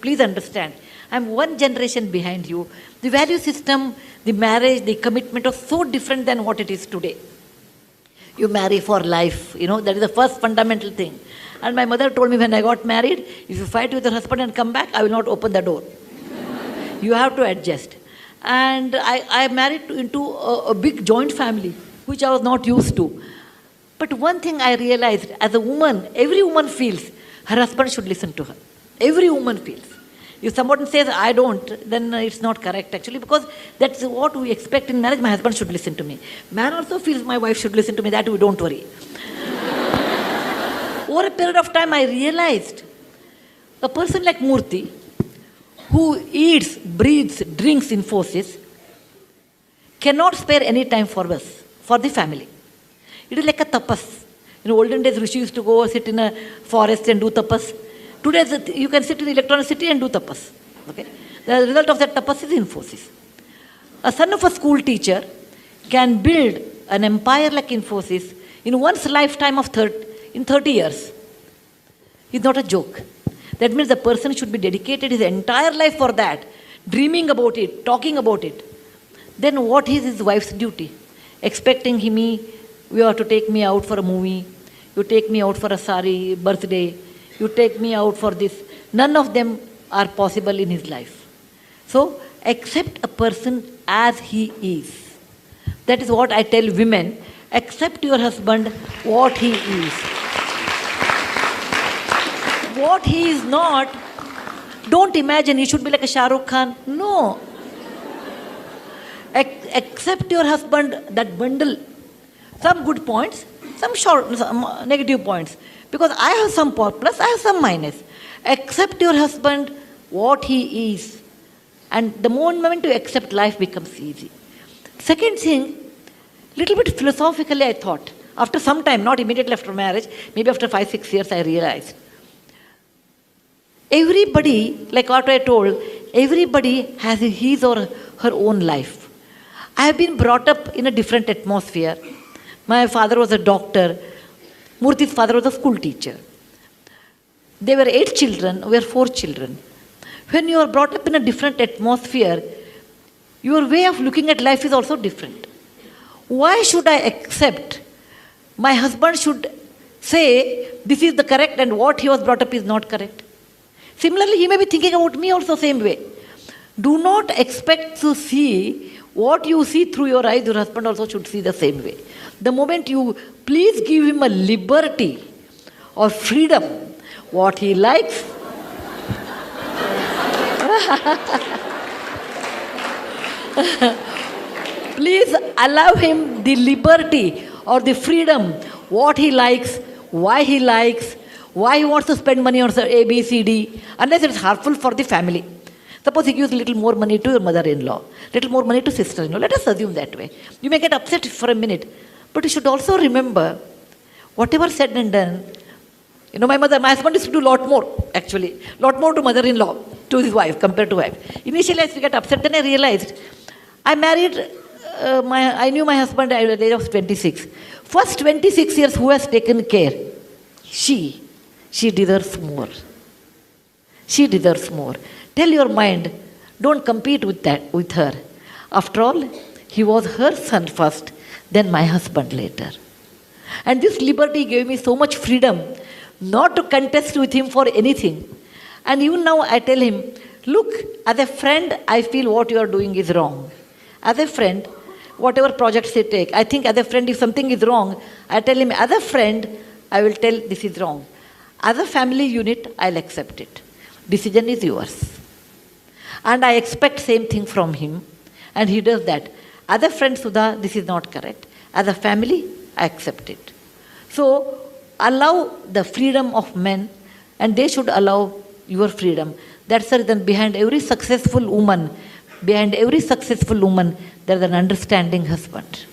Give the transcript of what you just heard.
please understand, I'm one generation behind you. The value system, the marriage, the commitment was so different than what it is today. You marry for life, that is the first fundamental thing. And my mother told me when I got married, if you fight with your husband and come back, I will not open the door. You have to adjust. And I married into a big joint family, which I was not used to. But one thing I realized, as a woman, every woman feels her husband should listen to her. Every woman feels. If someone says, I don't, then it's not correct actually, because that's what we expect in marriage. My husband should listen to me. Man also feels my wife should listen to me. That we don't worry. Over a period of time, I realized a person like Murty, who eats, breathes, drinks Infosys, cannot spare any time for us, for the family. It is like a tapas. In olden days, Rishi used to go sit in a forest and do tapas. Today, you can sit in the electronic city and do tapas. Okay? The result of that tapas is Infosys. A son of a school teacher can build an empire like Infosys in one's lifetime of 30 years. It's not a joke. That means the person should be dedicated his entire life for that, dreaming about it, talking about it. Then what is his wife's duty? Expecting me, you have to take me out for a movie, you take me out for a sari birthday, you take me out for this. None of them are possible in his life. So, accept a person as he is. That is what I tell women. Accept your husband what he is. What he is not, don't imagine he should be like a Shah Rukh Khan. No. Accept your husband, that bundle. Some good points, some negative points. Because I have some plus, I have some minus. Accept your husband what he is. And the moment you accept, life becomes easy. Second thing, little bit philosophically I thought. After some time, not immediately after marriage, maybe after 5-6 years I realized. Everybody, like what I told, everybody has his or her own life. I have been brought up in a different atmosphere. My father was a doctor. Murty's father was a school teacher. There were 8 children, we were 4 children. When you are brought up in a different atmosphere, your way of looking at life is also different. Why should I accept my husband should say this is the correct and what he was brought up is not correct? Similarly, he may be thinking about me also same way. Do not expect to see what you see through your eyes, your husband also should see the same way. The moment you please give him a liberty or freedom, what he likes, please allow him the liberty or the freedom, what he likes, why he wants to spend money on A, B, C, D, unless it's harmful for the family. Suppose he gives a little more money to your mother-in-law, little more money to sister-in-law. Let us assume that way. You may get upset for a minute, but you should also remember, whatever said and done, my husband used to do a lot more, actually. Lot more to mother-in-law, to his wife, compared to wife. Initially, I used to get upset, then I realized, I I knew my husband at the age of 26. First 26 years, who has taken care? She deserves more. She deserves more. Tell your mind, don't compete with her. After all, he was her son first, then my husband later. And this liberty gave me so much freedom not to contest with him for anything. And even now I tell him, look, as a friend, I feel what you are doing is wrong. As a friend, whatever projects they take, I think as a friend, if something is wrong, I tell him, as a friend, I will tell this is wrong. As a family unit, I'll accept it. Decision is yours. And I expect same thing from him. And he does that. As a friend, Sudha, this is not correct. As a family, I accept it. So, allow the freedom of men, and they should allow your freedom. That's the reason behind every successful woman, there is an understanding husband.